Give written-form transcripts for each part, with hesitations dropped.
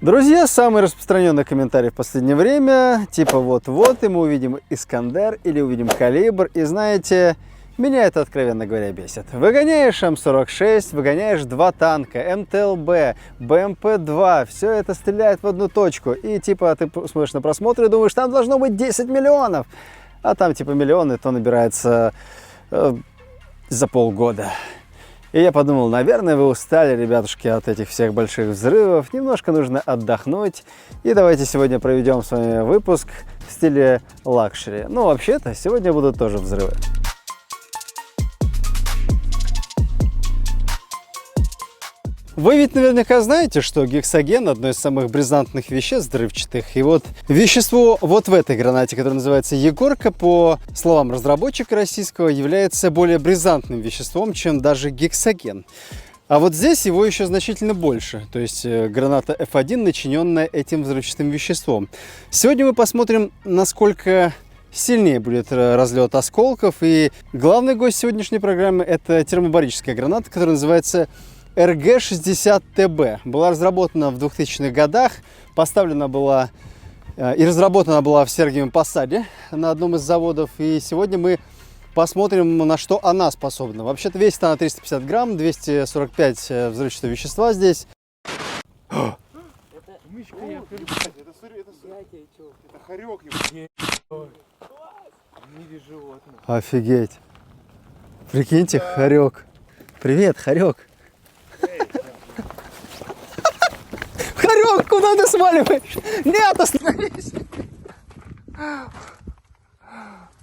Друзья, самый распространенный комментарий в последнее время, типа вот-вот, и мы увидим Искандер или увидим Калибр, и знаете, меня это, откровенно говоря, бесит. Выгоняешь М46, выгоняешь два танка, МТЛБ, БМП-2, все это стреляет в одну точку, и типа ты смотришь на просмотр и думаешь, там должно быть 10 миллионов, а там типа миллионы, то набирается за полгода. И я подумал, наверное, вы устали, ребятушки, от этих всех больших взрывов. Немножко нужно отдохнуть. И давайте сегодня проведем с вами выпуск в стиле лакшери. Ну, вообще-то, сегодня будут тоже взрывы. Вы ведь наверняка знаете, что гексоген – одно из самых бризантных веществ взрывчатых. И вот вещество вот в этой гранате, которое называется Егорка, по словам разработчика российского, является более бризантным веществом, чем даже гексоген. А вот здесь его еще значительно больше. То есть граната F1, начиненная этим взрывчатым веществом. Сегодня мы посмотрим, насколько сильнее будет разлет осколков. И главный гость сегодняшней программы – это термобарическая граната, которая называется РГ-60ТБ. Была разработана в 2000-х годах, поставлена была и разработана была в Сергиевом Посаде на одном из заводов. И сегодня мы посмотрим, на что она способна. Вообще-то весит она 350 грамм, 245 взрывчатого вещества здесь. Это хорек. Офигеть. Прикиньте, хорек. Привет, хорек. Хорек, куда ты сваливаешь? Нет, остановись.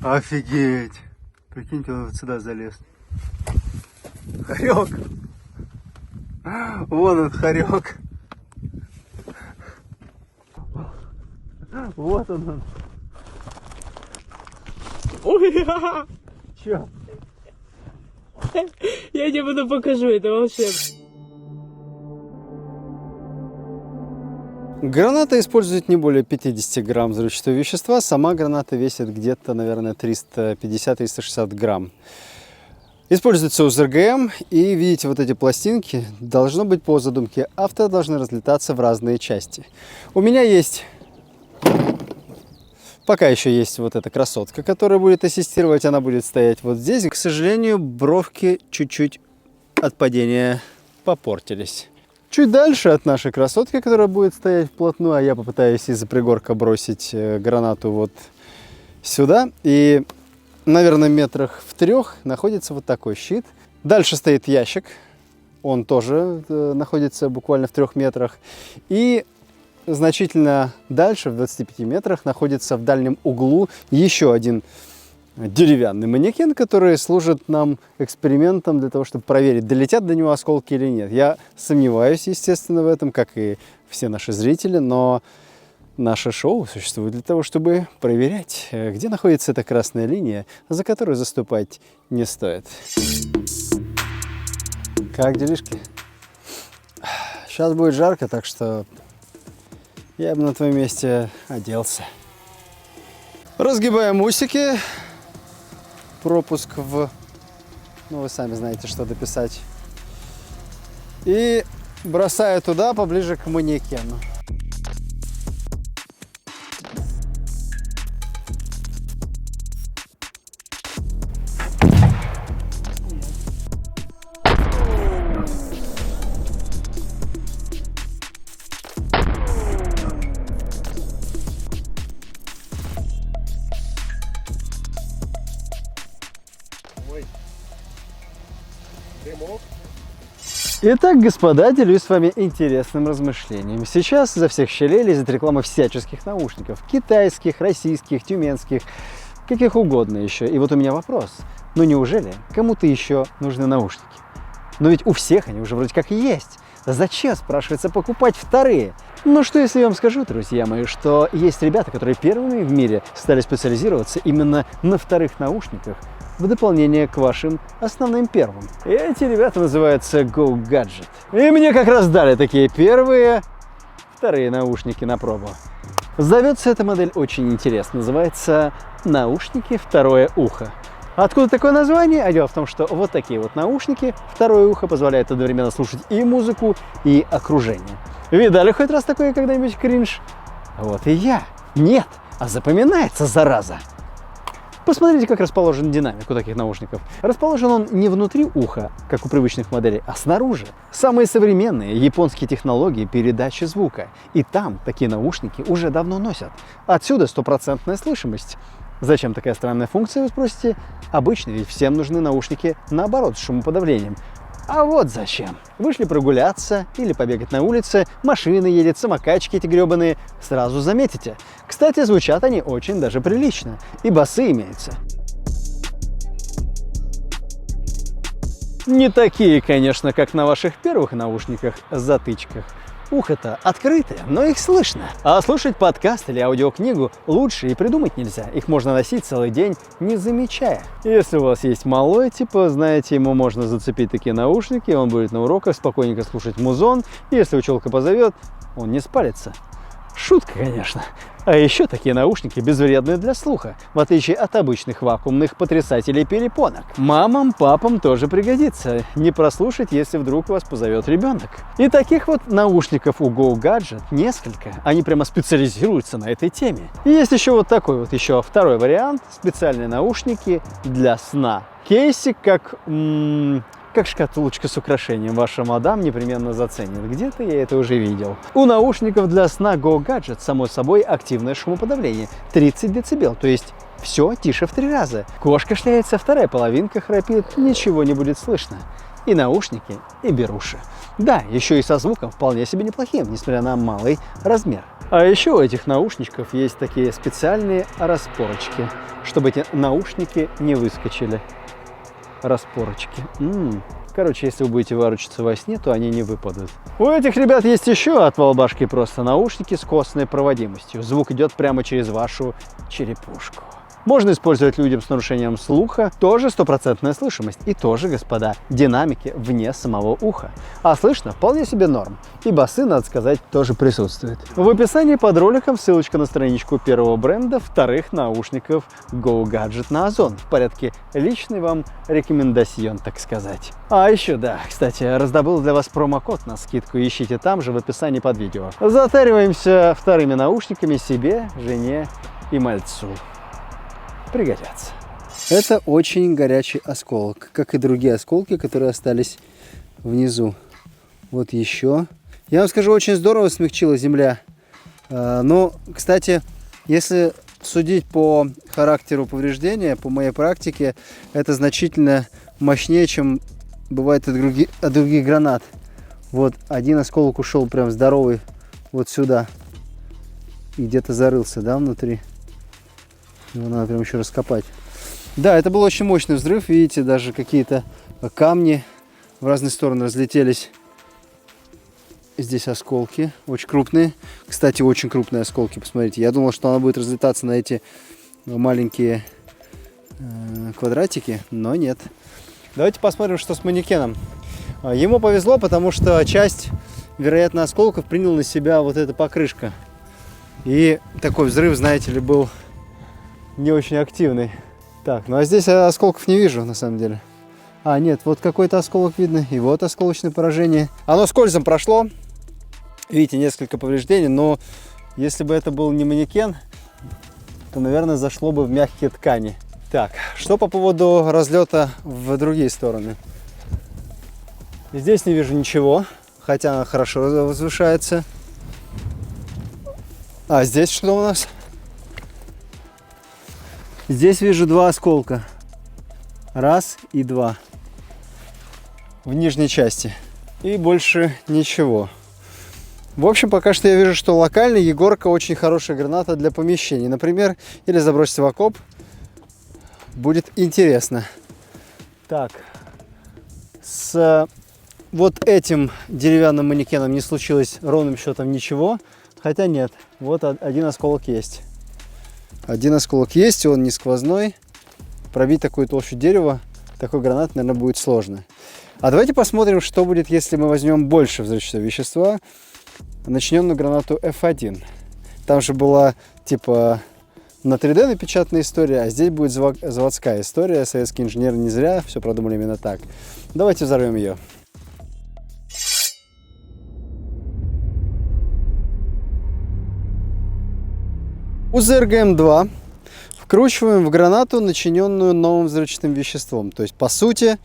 Офигеть. Прикиньте, он вот сюда залез. Хорек. Вон он, хорек. Вот он. Ой, Че? я тебе буду покажу, это волшебно. Граната использует не более 50 грамм взрывчатого вещества. Сама граната весит где-то, наверное, 350-360 грамм. Используется УЗРГМ. И видите, вот эти пластинки, должно быть по задумке автора, должны разлетаться в разные части. У меня есть... Пока еще есть вот эта красотка, которая будет ассистировать. Она будет стоять вот здесь. К сожалению, бровки чуть-чуть от падения попортились. Чуть дальше от нашей красотки, которая будет стоять вплотную, а я попытаюсь из-за пригорка бросить гранату вот сюда. И, наверное, метрах в 3 находится вот такой щит. Дальше стоит ящик. Он тоже находится буквально в 3 метрах. И значительно дальше, в 25 метрах, находится в дальнем углу еще один деревянный манекен, который служит нам экспериментом для того, чтобы проверить, долетят до него осколки или нет. Я сомневаюсь, естественно, в этом, как и все наши зрители, но наше шоу существует для того, чтобы проверять, где находится эта красная линия, за которую заступать не стоит. Как делишки? Сейчас будет жарко, так что я бы на твоем месте оделся. Разгибаем усики. Пропуск в... Ну, вы сами знаете, что дописать. И бросаю туда, поближе к манекену. Итак, господа, делюсь с вами интересным размышлением. Сейчас изо всех щелей лезет реклама всяческих наушников. Китайских, российских, тюменских, каких угодно еще. И вот у меня вопрос. Ну неужели кому-то еще нужны наушники? Но ведь у всех они уже вроде как есть. Зачем, спрашивается, покупать вторые? Ну что, если я вам скажу, друзья мои, что есть ребята, которые первыми в мире стали специализироваться именно на вторых наушниках, в дополнение к вашим основным первым. И эти ребята называются Go Gadget. И мне как раз дали такие вторые наушники на пробу. Зовется эта модель очень интересно. Называется наушники «Второе ухо». Откуда такое название? А дело в том, что вот такие вот наушники, второе ухо, позволяет одновременно слушать и музыку, и окружение. Видали хоть раз такое когда-нибудь кринж? Вот и я. Нет, а запоминается, зараза. Посмотрите, как расположен динамик у таких наушников. Расположен он не внутри уха, как у привычных моделей, а снаружи. Самые современные японские технологии передачи звука. И там такие наушники уже давно носят. Отсюда стопроцентная слышимость. Зачем такая странная функция, вы спросите? Обычно ведь всем нужны наушники наоборот, с шумоподавлением. А вот зачем. Вышли прогуляться или побегать на улице, машина едет, самокатчики эти гребаные, сразу заметите. Кстати, звучат они очень даже прилично, и басы имеются. Не такие, конечно, как на ваших первых наушниках-затычках. Ухо-то открытое, но их слышно. А слушать подкаст или аудиокнигу лучше и придумать нельзя. Их можно носить целый день, не замечая. Если у вас есть малой, типа, знаете, ему можно зацепить такие наушники, он будет на уроках спокойненько слушать музон, и если училка позовет, он не спалится. Шутка, конечно. А еще такие наушники безвредны для слуха, в отличие от обычных вакуумных потрясателей перепонок. Мамам, папам тоже пригодится не прослушать, если вдруг вас позовет ребенок. И таких вот наушников у Go Gadget несколько. Они прямо специализируются на этой теме. И есть еще вот такой вот еще второй вариант. Специальные наушники для сна. Кейсик как шкатулочка с украшением. Ваша мадам непременно заценит. Где-то я это уже видел. У наушников для сна Go Gadget, само собой, активное шумоподавление. 30 дБ, то есть все тише в 3 раза. Кошка шляется, вторая половинка храпит, ничего не будет слышно. И наушники, и беруши. Да, еще и со звуком вполне себе неплохим, несмотря на малый размер. А еще у этих наушничков есть такие специальные распорочки, чтобы эти наушники не выскочили. Распорочки. Короче, если вы будете ворочаться во сне, то они не выпадут. У этих ребят есть еще отвал башки просто наушники с костной проводимостью. Звук идет прямо через вашу черепушку. Можно использовать людям с нарушением слуха, тоже стопроцентная слышимость. И тоже, господа, динамики вне самого уха. А слышно вполне себе норм. И басы, надо сказать, тоже присутствуют. В описании под роликом ссылочка на страничку первого бренда вторых наушников Go Gadget на Озон. В порядке личный вам рекомендацион, так сказать. А еще, да, кстати, раздобыл для вас промокод на скидку. Ищите там же в описании под видео. Затариваемся вторыми наушниками себе, жене и мальцу. Пригодятся. Это очень горячий осколок, как и другие осколки, которые остались внизу. Вот еще. Я вам скажу, очень здорово смягчила земля. Но, кстати, если судить по характеру повреждения, по моей практике, это значительно мощнее, чем бывает от других гранат. Вот один осколок ушел прям здоровый вот сюда. И где-то зарылся, да, внутри. Его надо прям еще раскопать. Да, это был очень мощный взрыв. Видите, даже какие-то камни в разные стороны разлетелись. Здесь осколки очень крупные. Кстати, очень крупные осколки, посмотрите. Я думал, что она будет разлетаться на эти маленькие квадратики, но нет. Давайте посмотрим, что с манекеном. Ему повезло, потому что часть, вероятно, осколков принял на себя вот эта покрышка. И такой взрыв, знаете ли, был не очень активный. Так, ну а здесь осколков не вижу, на самом деле. А, нет, вот какой-то осколок видно, и вот осколочное поражение. Оно скользом прошло. Видите, несколько повреждений, но если бы это был не манекен, то, наверное, зашло бы в мягкие ткани. Так, что по поводу разлета в другие стороны? Здесь не вижу ничего, хотя она хорошо возвышается. А здесь что у нас? Здесь вижу 2 осколка. 1 и 2. В нижней части. И больше ничего. В общем, пока что я вижу, что локально Егорка очень хорошая граната для помещений. Например, или забросить в окоп. Будет интересно. Так. С вот этим деревянным манекеном не случилось ровным счетом ничего. Хотя нет. Вот один осколок есть. Один осколок есть, он не сквозной. Пробить такую толщу дерева, такой гранат, наверное, будет сложно. А давайте посмотрим, что будет, если мы возьмем больше взрывчатого вещества. Начнем на гранату F1. Там же была, типа, на 3D напечатанная история, а здесь будет заводская история. Советские инженеры не зря все продумали именно так. Давайте взорвем ее. УЗ-РГМ-2 вкручиваем в гранату, начиненную новым взрывчатым веществом. То есть, по сути,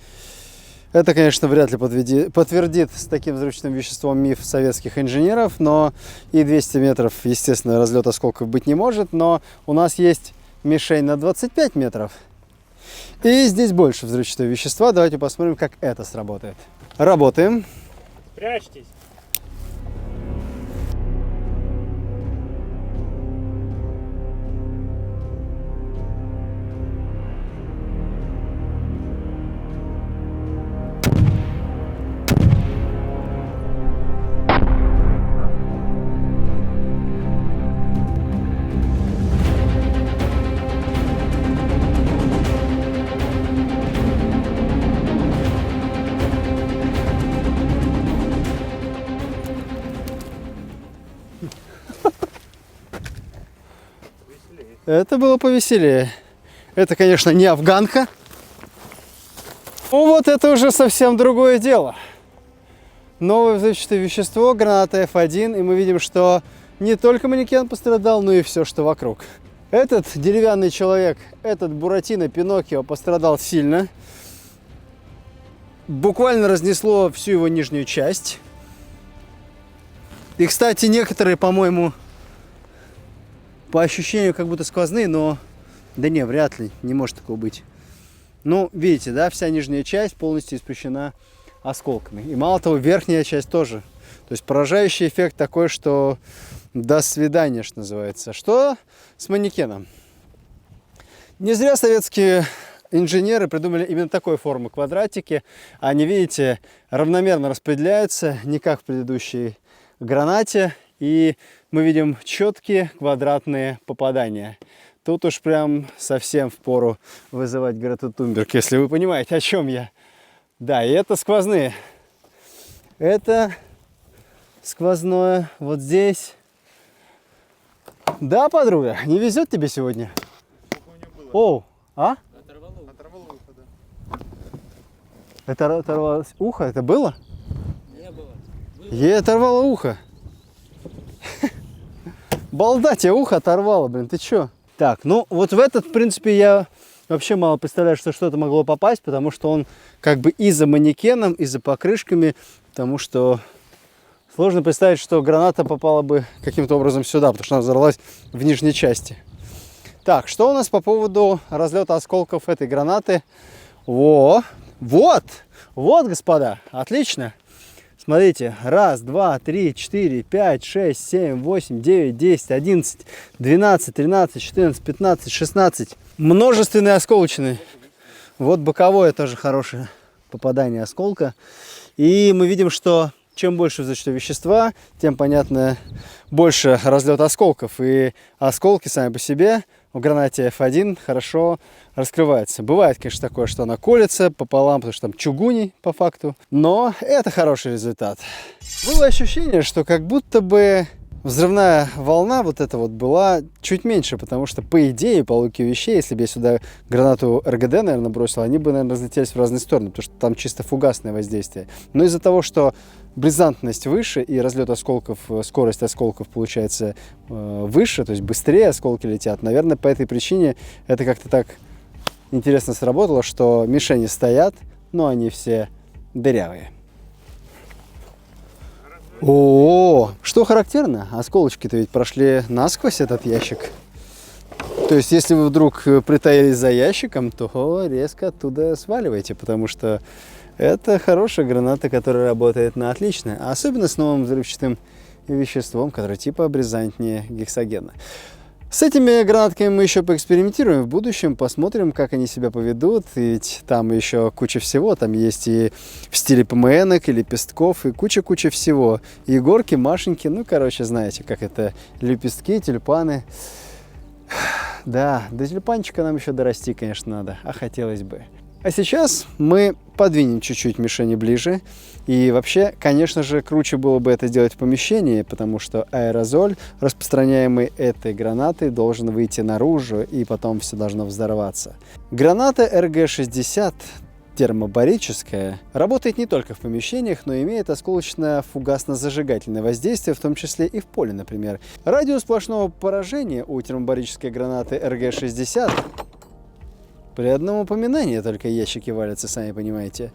это, конечно, вряд ли подтвердит с таким взрывчатым веществом миф советских инженеров, но и 200 метров, естественно, разлет осколков быть не может, но у нас есть мишень на 25 метров, и здесь больше взрывчатого вещества. Давайте посмотрим, как это сработает. Работаем. Прячьтесь. Это было повеселее. Это, конечно, не афганка. Ну вот это уже совсем другое дело. Новое взрывчатое вещество, граната F1, и мы видим, что не только манекен пострадал, но и все, что вокруг. Этот деревянный человек, этот Буратино Пиноккио пострадал сильно. Буквально разнесло всю его нижнюю часть. И, кстати, некоторые, по-моему, по ощущению как будто сквозные, но да не, вряд ли, не может такого быть. Ну, видите, да, вся нижняя часть полностью испещрена осколками. И мало того, верхняя часть тоже. То есть поражающий эффект такой, что до свидания, что называется. Что с манекеном? Не зря советские инженеры придумали именно такой формы квадратики. Они, видите, равномерно распределяются, не как в предыдущей гранате. И мы видим четкие квадратные попадания. Тут уж прям совсем впору вызывать Грету Тунберг, если вы понимаете, о чем я. Да, и это сквозные. Это сквозное вот здесь. Да, подруга, не везет тебе сегодня? Оу, а? Оторвало ухо, да. Это оторвалось ухо? Это было? Не было. Ей оторвало ухо. Балда, тебе ухо оторвало, блин, ты чё? Так, ну вот в этот, в принципе, я вообще мало представляю, что что-то могло попасть, потому что он как бы и за манекеном, и за покрышками, потому что сложно представить, что граната попала бы каким-то образом сюда, потому что она взорвалась в нижней части. Так, что у нас по поводу разлета осколков этой гранаты? Вот, господа, отлично. Смотрите, 1, 2, 3, 4, 5, 6, 7, 8, 9, 10, 11, 12, 13, 14, 15, 16. Множественные осколочные. Вот боковое тоже хорошее попадание осколка. И мы видим, что чем больше взрывчатого вещества, тем, понятно, больше разлет осколков. И осколки сами по себе в гранате F1 хорошо раскрываются. Бывает, конечно, такое, что она колется пополам, потому что там чугуний по факту. Но это хороший результат. Было ощущение, что как будто бы взрывная волна вот эта вот была чуть меньше, потому что, по идее, по логике вещей, если бы я сюда гранату РГД, наверное, бросил, они бы, наверное, разлетелись в разные стороны, потому что там чисто фугасное воздействие. Но из-за того, что бризантность выше и разлет осколков, скорость осколков получается выше, то есть быстрее осколки летят, наверное, по этой причине это как-то так интересно сработало, что мишени стоят, но они все дырявые. О, что характерно, осколочки-то ведь прошли насквозь этот ящик. То есть, если вы вдруг притаились за ящиком, то резко оттуда сваливайте, потому что это хорошая граната, которая работает на отлично, особенно с новым взрывчатым веществом, которое типа бризантнее гексогена. С этими гранатками мы еще поэкспериментируем в будущем, посмотрим, как они себя поведут. Ведь там еще куча всего. Там есть и в стиле ПМНок, и лепестков, и куча-куча всего. И горки, машинки, ну, короче, знаете, как это, лепестки, тюльпаны. Да, до тюльпанчика нам еще дорасти, конечно, надо, а хотелось бы. А сейчас мы подвинем чуть-чуть мишени ближе. И вообще, конечно же, круче было бы это сделать в помещении, потому что аэрозоль, распространяемый этой гранатой, должен выйти наружу, и потом все должно взорваться. Граната РГ-60 термобарическая работает не только в помещениях, но имеет осколочно-фугасно-зажигательное воздействие, в том числе и в поле, например. Радиус сплошного поражения у термобарической гранаты РГ-60 при одном упоминании только ящики валятся, сами понимаете.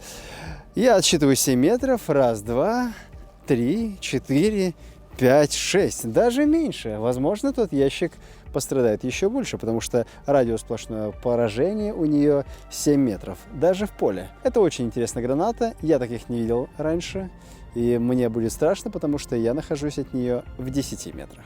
Я отсчитываю 7 метров. Раз, два, 3, 4, 5, 6. Даже меньше. Возможно, тот ящик пострадает еще больше, потому что радиус сплошного поражения у нее 7 метров. Даже в поле. Это очень интересная граната. Я таких не видел раньше. И мне будет страшно, потому что я нахожусь от нее в 10 метрах.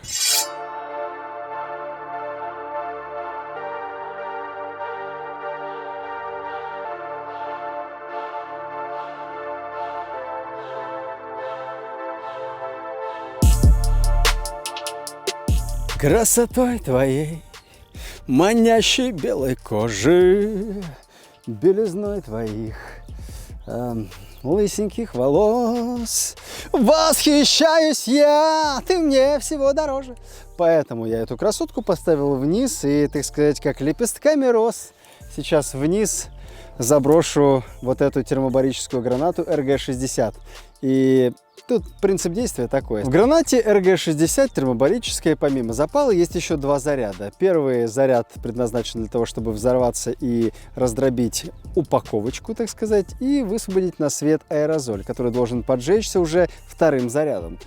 Красотой твоей, манящей белой кожи, белизной твоих лысеньких волос восхищаюсь я, ты мне всего дороже. Поэтому я эту красотку поставил вниз и, так сказать, как лепестками роз сейчас вниз заброшу вот эту термобарическую гранату РГ-60. И тут принцип действия такой. В гранате РГ-60 термобарической помимо запала есть еще два заряда. Первый заряд предназначен для того, чтобы взорваться и раздробить упаковочку, так сказать, и высвободить на свет аэрозоль, который должен поджечься уже вторым зарядом.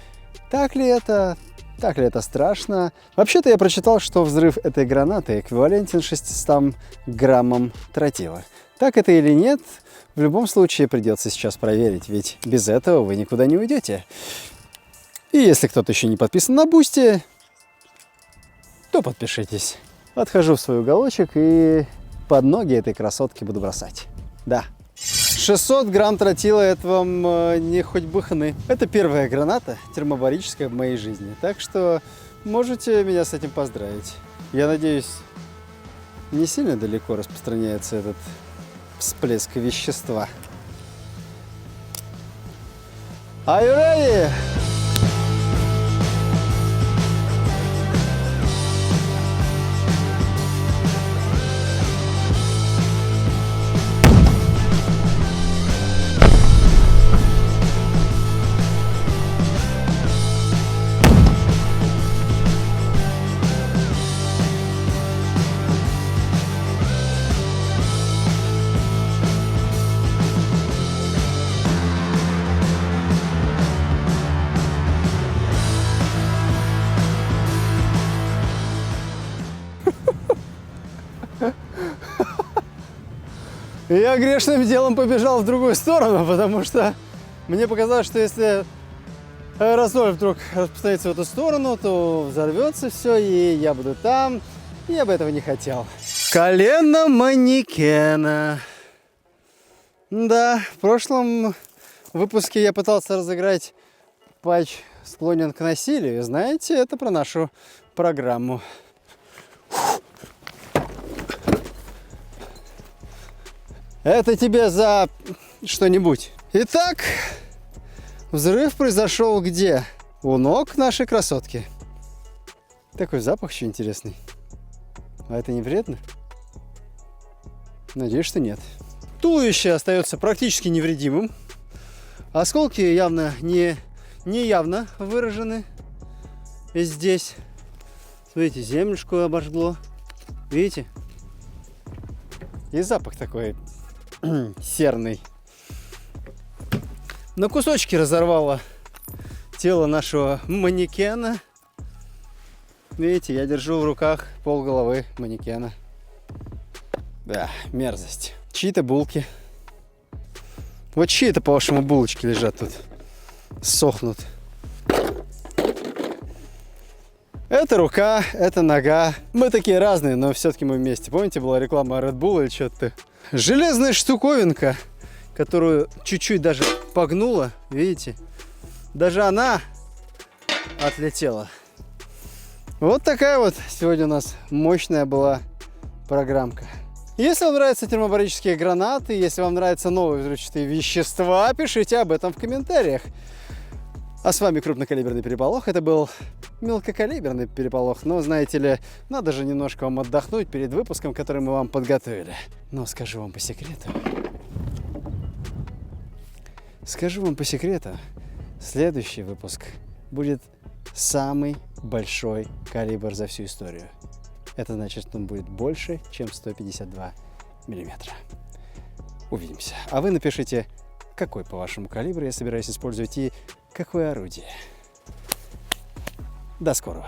Так ли это? Так ли это страшно? Вообще-то я прочитал, что взрыв этой гранаты эквивалентен 600 граммам тротила. Так это или нет? В любом случае придется сейчас проверить, ведь без этого вы никуда не уйдете. И если кто-то еще не подписан на Бусти, то подпишитесь. Отхожу в свой уголочек и под ноги этой красотки буду бросать. Да. 600 грамм тротила, это вам не хоть бы хны. Это первая граната термобарическая в моей жизни. Так что можете меня с этим поздравить. Я надеюсь, не сильно далеко распространяется этот всплеск вещества. Are you ready? Я грешным делом побежал в другую сторону, потому что мне показалось, что если аэрозоль вдруг распространится в эту сторону, то взорвется все, и я буду там. И я бы этого не хотел. Колено манекена. Да, в прошлом выпуске я пытался разыграть патч «Склонен к насилию». Знаете, это про нашу программу. Это тебе за что-нибудь. Итак, взрыв произошел где? У ног нашей красотки. Такой запах еще интересный. А это не вредно? Надеюсь, что нет. Туловище остается практически невредимым. Осколки явно не явно выражены здесь. Смотрите, землюшку обожгло. Видите? И запах такой серный. На кусочки разорвало тело нашего манекена. Видите, я держу в руках полголовы манекена. Да, мерзость. Чьи-то булки. Вот чьи это, по-вашему, булочки лежат тут? Сохнут. Это рука, это нога. Мы такие разные, но все-таки мы вместе. Помните, была реклама Red Bull или что-то? Железная штуковинка, которую чуть-чуть даже погнула, видите? Даже она отлетела. Вот такая вот сегодня у нас мощная была программка. Если вам нравятся термобарические гранаты, если вам нравятся новые взрывчатые вещества, пишите об этом в комментариях. А с вами крупнокалиберный переполох. Это был мелкокалиберный переполох. Но, знаете ли, надо же немножко вам отдохнуть перед выпуском, который мы вам подготовили. Но скажу вам по секрету. Следующий выпуск будет самый большой калибр за всю историю. Это значит, что он будет больше, чем 152 миллиметра. Увидимся. А вы напишите, какой по вашему калибру я собираюсь использовать и какое орудие. До скорого.